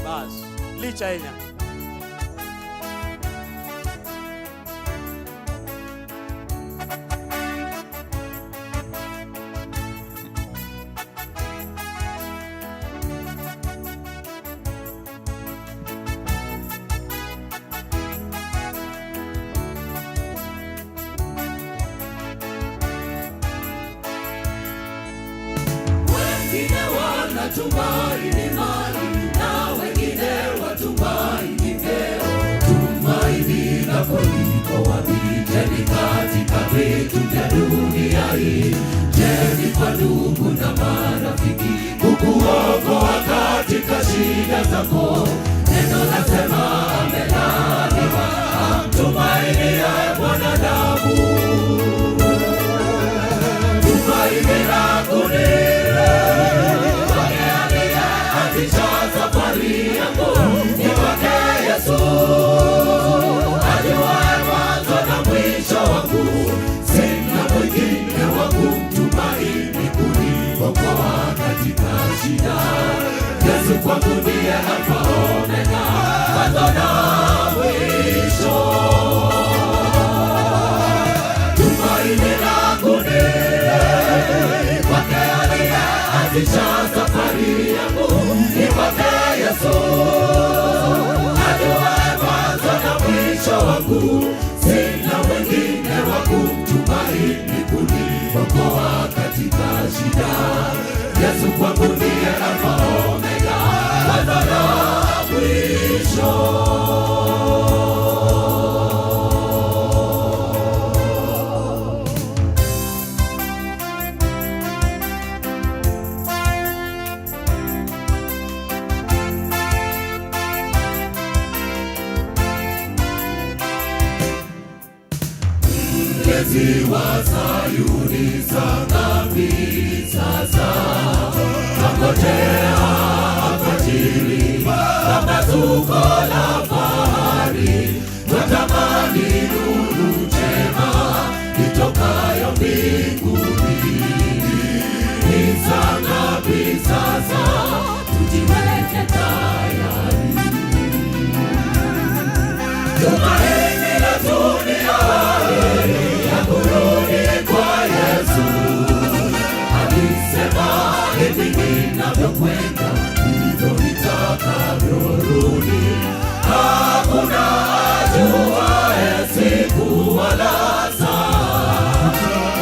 Basi licha enya wengine wanatumaini mali na wengine watumaini vyeo. Tumaini lako liko wapi? Je, ni katika vitu vya dunia hii? Je, ni kwa ndugu na marafiki kukuokoa katika shida zako? Neno lasema amelaaniwa amtumainiaye mwanadamu. Tumaini langu ni safari yangu ni kwake Yesu, ajuaye mwanzo na mwisho wangu. Sina mwingine wa kumtumaini kuniokoa katika shida. Yesu kwangu ndiye Alfa Omega, mwanzo na mwisho. Tumaini langu ni kwake aliyeanzisha safari yangu. Ni kwake Yesu, ajuaye mwanzo na mwisho wangu. Sina mwingine wa kumtumaini kuniokoa katika shida. Yesu kwangu ndiye Alfa Omega, mwanzo na mwisho. Mlezi wa Sayuni, saa ngapi sasa twangojea alfajiri, pambazuko la fahari, twatamani nuru njema itokayo mbinguni. Ni saa ngapi sasa? Tujiweke tayari. Tumaini la dunia ya kurudi kwa Yesu. Alisema hivi ninavyokwenda ndivyo nitakavyorudi. Hakuna ajuaye siku wala saa,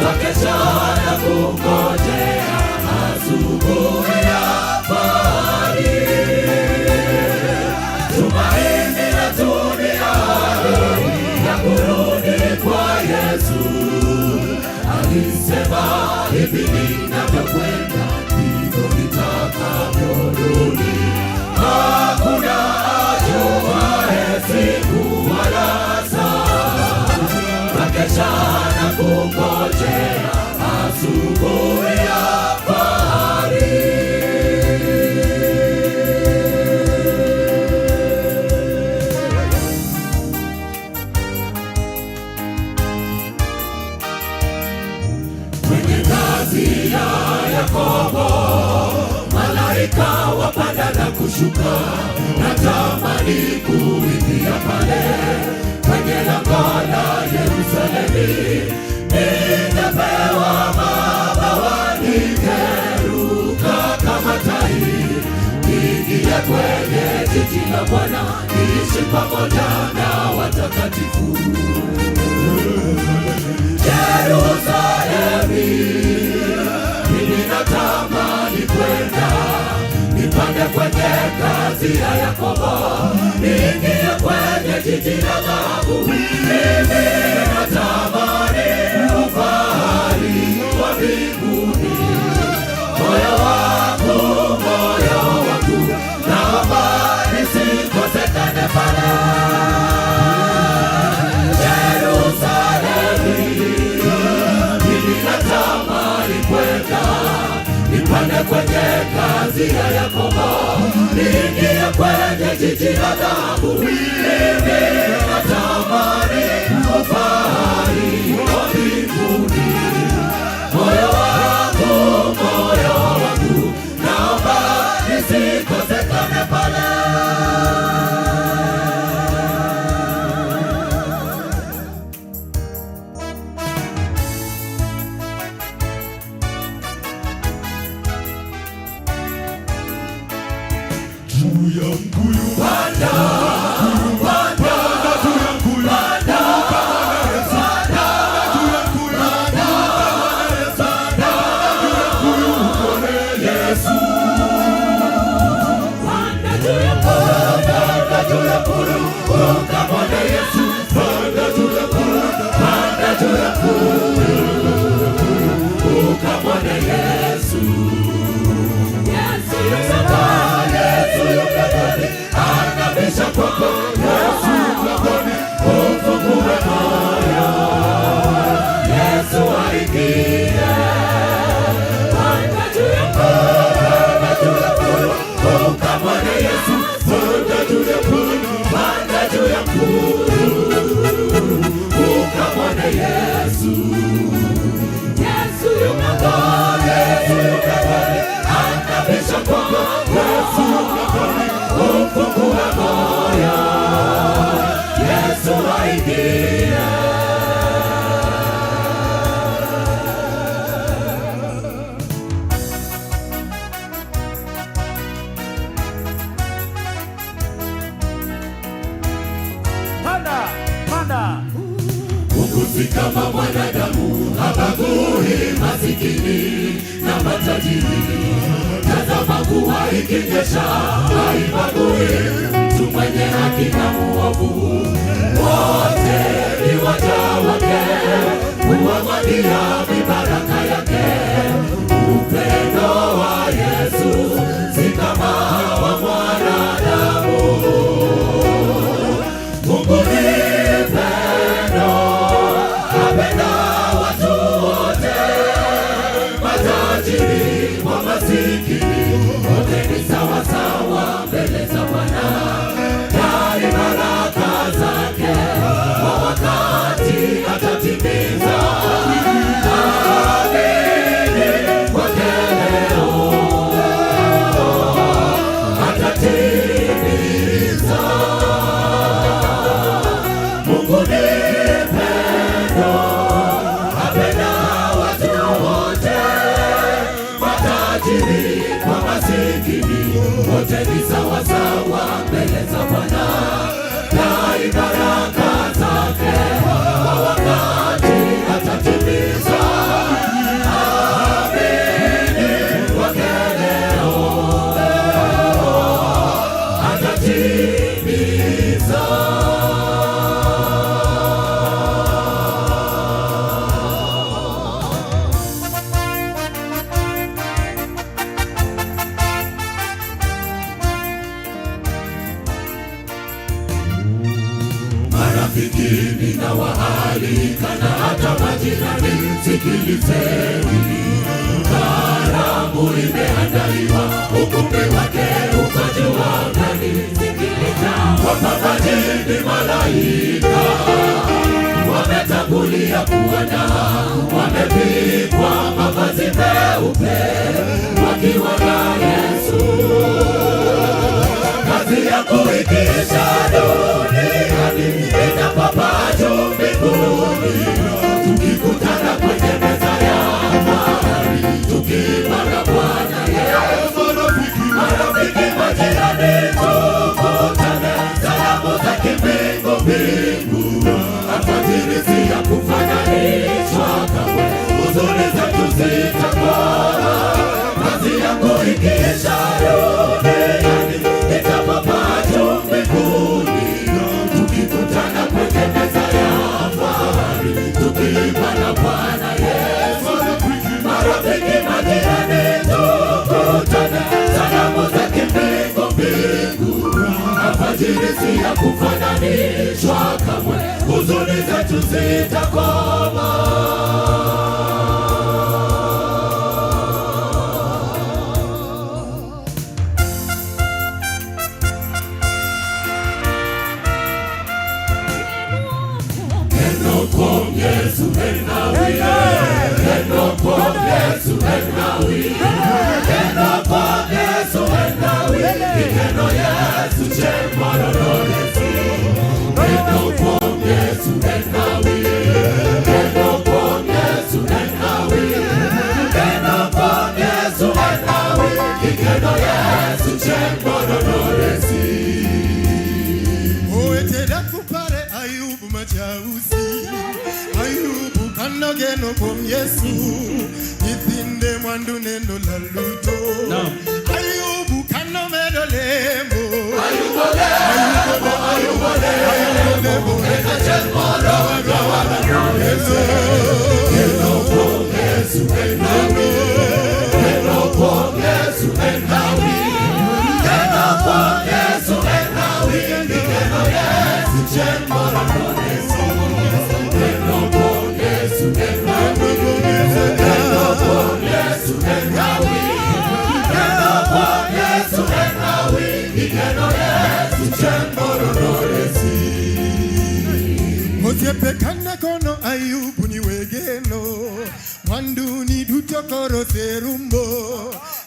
twakesha na kungojea asubuhi ya fahari. Tumaini la dunia ya kurudi kwa Yesu. Alisema hivi ninavyokwenda ndivyo nitakavyorudi. Hakuna ajuaye siku wala saa, twakesha na kungojea asubuhi ya fahari. Ya Yakobo, malaika wapanda na kushuka. Natamani kuingia pale kwenye lango la Yerusalemu. Ningepewa mabawa, ningeruka kama tai, niingie kwenye jiji la Bwana, niishi pamoja na watakatifu. Yerusalemu, mimi natamani kwenda, nipande kwenye ngazi ya Yakobo, niingie kwenye jiji la dhahabu. Mimi natamani ufahari wa mbinguni. Moyo wangu, naomba nisikosekane pale. Nipande kwenye ngazi ya Yakobo, niingie kwenye jiji la dhahabu. Mimi natamani ufahari wa mbinguni. Moyo wangu, naomba nisiko tukutane pale. Juu ya mkuyu Panda, panda, juu ya mkuyu panda, panda, juu ya mkuyu Yesu. Panda juu ya mkuyu, ukamwone Yesu. Panda juu ya mkuyu, panda juu ya mkuyu, ukamwone Yesu. Yesu yuko mlangoni, anabisha kwako. Yesu mlangoni, ufungue moyo, Yesu aingie. Panda juu ya mkuyu, ukamwone Yesu. Panda juu ya mkuyu, panda juu ya mkuyu, ukamwone Yesu. Yesu yuko mlangoni, anabisha kwako. Yesu mlangoni, ufungue moyo, Yesu aingie. Panda, panda. Mungu si kama mwanadamu, habagui masikini na matajiri. Tazama mvua ikinyesha, haibagui mtu mwenye haki na muovu. Wote ni waja wake, huwamwagia mibaraka yake. Upendo wa Yesu si kama wa mwanadamu. Mungu ni pendo, apenda watu wote, matajiri kwa masikini, wote ni sawa sawa mbele za Bwana. Dai baraka zake, kwa wakati atatimiza. Amini kwake leo, atatimiza. Mungu ni pendo, apenda watu wote, matajiri kwa masikini, wote ni sawa sawa mbele za Bwana. Dai baraka zake, kwa wakati atatimiza. Amini kwake leo, atatimiza. Marafiki ninawaalika na hata majirani, sikilizeni. Karamu imeandaliwa, ukumbi wake uko juu angani. Sikiliza, wapambaji ni malaika, wametangulia kuandaa, wamepigwa mavazi meupe, wakiwa na Yesu. Kazi yako ikiisha duniani, itapaa juu mbinguni, tukikutana kwenye meza ya amani, tukimwona Bwana Yesu. Marafiki, majirani, tukutane, salamu za kimbingu mbingu. Alfajiri si ya kufananishwa kamwe, huzuni zetu zitakoma. Kazi yako ikiisha duniani, itapaa juu mbinguni, tukikutana kwenye meza ya amani, tukimwona Bwana Yesu. Marafiki, majirani, tukutane, salamu za kimbingu mbingu. Alfajiri si ya kufananishwa kamwe, huzuni zetu zitakoma. Yesu enawi, Yesu enawi, Yesu enawi. neno kuom Yesu nyithinde mwandu neno laluto Ayubu kano medo lemo Ayubu lemo Eka chemora wagawala Yesu Neno kuom Yesu enawi Neno kuom Yesu enawi Neno kuom Yesu enawi Neno Yesu chemora Yesu Neno kuom Yesu enawi Neno kuom Yesu enawi Neno kuom Yesu enawi Neno Yesu chemora Yesu Osiepe kana kono Ayubu ni wegeno Mwandu ni duto koro serumbo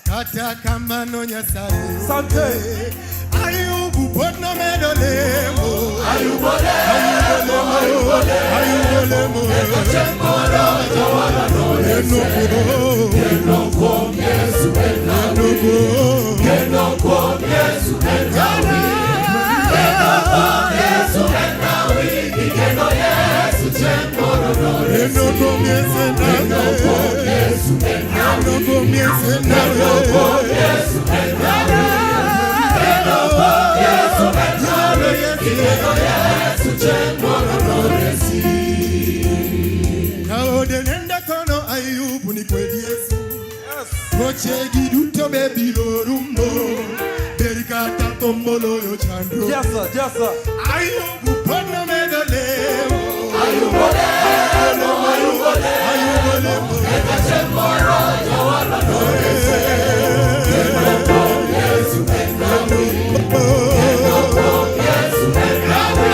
Kata kamano Nyasaye Sante Ayubu pono medo lemo Ayubu lemo Eka chemora jawala no Yesu Neno kuom Yesu enawi Neno kuom Yesu enawi Neno kuom Yesu enawi Neno Yesu chemora Neno kuom Yesu enawi Neno kuom Yesu enawi Neno kuom Yesu enawi Neno kuom Yesu enawi Neno kuom Yesu enawi Neno Yesu chemora Kaode nenda kono Ayubu ni kwedi Yesu Kochegi duto bebiro rumbo Berikata tombolo yo chandro Yes sir Ayubu pono medo lemo Ayubu lemo Eka chemora jawala no Yesu Neno kuom Yesu enawi Neno kuom Yesu enawi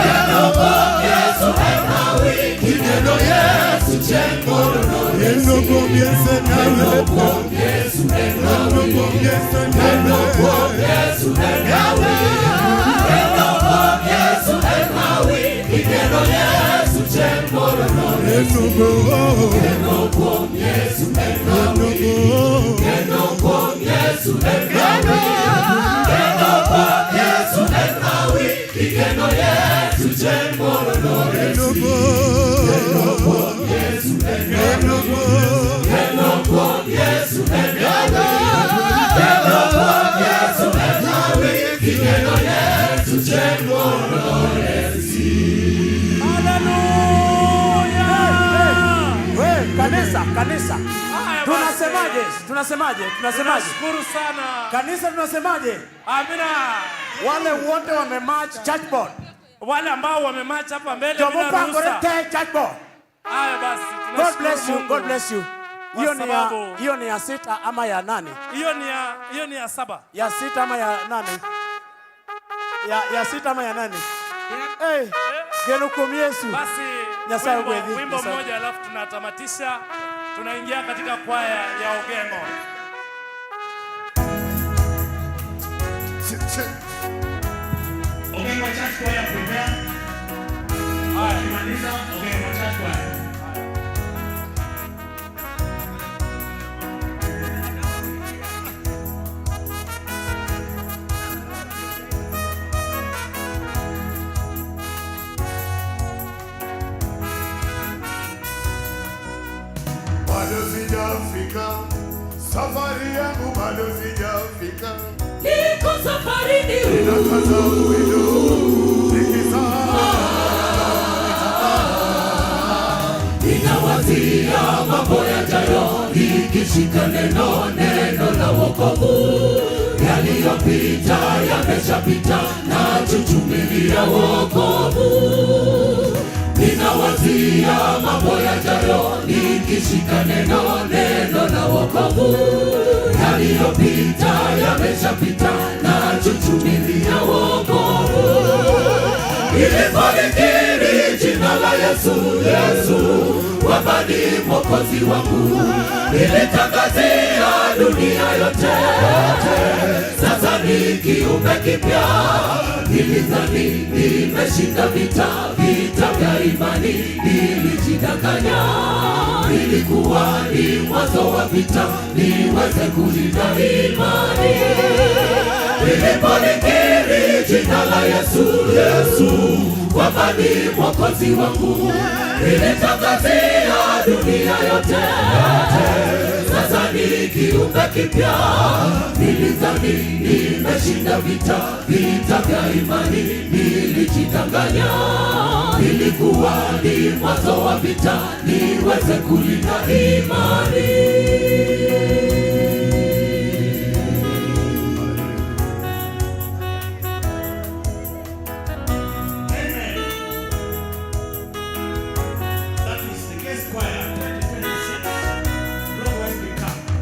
Neno kuom Yesu enawi Neno Yesu chemora Neno kuom Yesu enawi Neno kuom Yesu enawi Neno kuom Yesu enawi Neno kuom Yesu enawi Neno Yesu chemora Neno kuom Yesu enawi Neno kuom Yesu enawi Neno kuom Yesu enawi Neno Yesu chemora Neno kuom Yesu enawi Neno kuom Yesu enawi Neno kuom Yesu enawi Neno Yesu chemora Kanisa tunasemaje? Tunashukuru sana. Kanisa tunasemaje? Amina. Wale wote wamemarch church board. Wale ambao wamemarch hapa mbele bila ruhusa. Church board. Haya basi. God bless you. Hiyo ni ya sita ama ya nane? Hiyo ni ya saba. Ya sita ama ya nane? Ya sita ama ya nane? Geno kuom Yesu. Basi wimbo mmoja alafu tunatamatisha. Tunaingia katika kwaya ya Ogengo. Ogengo church choir prepare. Haya, kimaliza Ogengo church choir. Bado sijafika, safari yangu bado sijafika. Niko safarini, Ninakaza mwendo, ninawazia mambo yajayo, nikishika neno la wokovu. Yaliyopita yameshapita, nachuchumilia wokovu. Ninawazia mambo yajayo, nikishika neno la wokovu. Yaliyopita yameshapita, nachuchumilia wokovu. Nilipolikiri jina la Yesu, kwamba ni Mwokozi wangu, nilitangazia dunia yote, sasa ni kiumbe kipya. Nilidhani nimeshinda vita vya imani, nilijidanganya. Nilikuwa ni mwanzo wa vita, niweze kulinda imani. Nilipolikiri jina la Yesu, kwamba ni Mwokozi wangu, nilitangazia dunia yote. Sasa ni kiumbe kipya. Nilidhani nimeshinda vita vya imani, nilijidanganya. Ilikuwa ni mwanzo wa vita, niweze kulinda imani.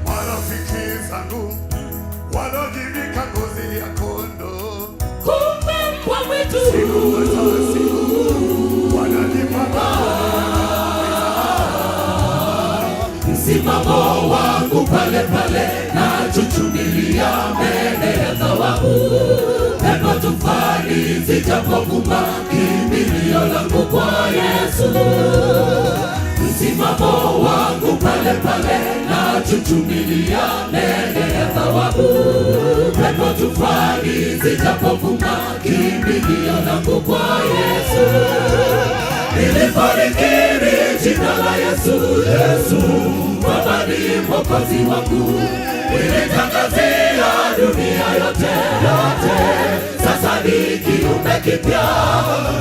Marafiki zangu walojivika ngozi ya kondoo, kumbe mbwa mwitu msimamo wangu pale pale, na chuchumilia mbele ya thawabu. Pepo tufani zijapovuma, kimbilio langu kwa Yesu. Msimamo wangu pale pale, na chuchumilia mbele ya thawabu. Pepo tufani zijapovuma, kimbilio langu kwa Yesu. Nilipolikiri jina la Yesu, Baba ni Mwokozi wangu. Nilitangazia dunia yote. Sasa ni kiumbe kipya.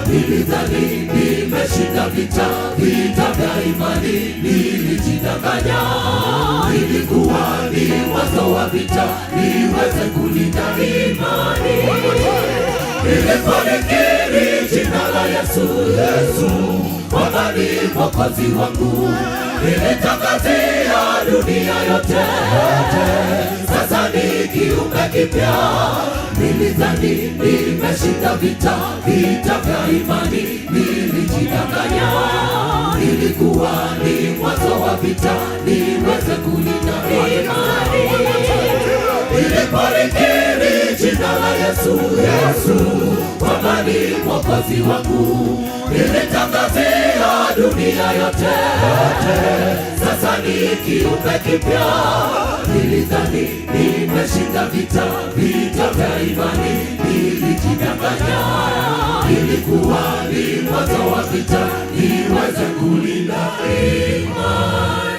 Nilidhani nimeshinda vita vya imani, nilijidanganya. Ilikuwa ni mwanzo wa vita, niweze kulinda imani. Nilipolikiri jina la Yesu, Baba ni Mwokozi wangu. Nilitangazia dunia yote. Sasa ni kiumbe kipya. Nilidhani nimeshinda vita vya imani, nilijidanganya. Ilikuwa ni mwanzo wa vita, niweze kulinda imani. Nilipolikiri jina la Yesu, Baba ni Mwokozi wangu. Nilitangazia dunia yote. Sasa ni kiumbe kipya. Nilidhani nimeshinda vita vya imani, nilijidanganya. Ilikuwa ni mwanzo wa vita, niweze kulinda imani.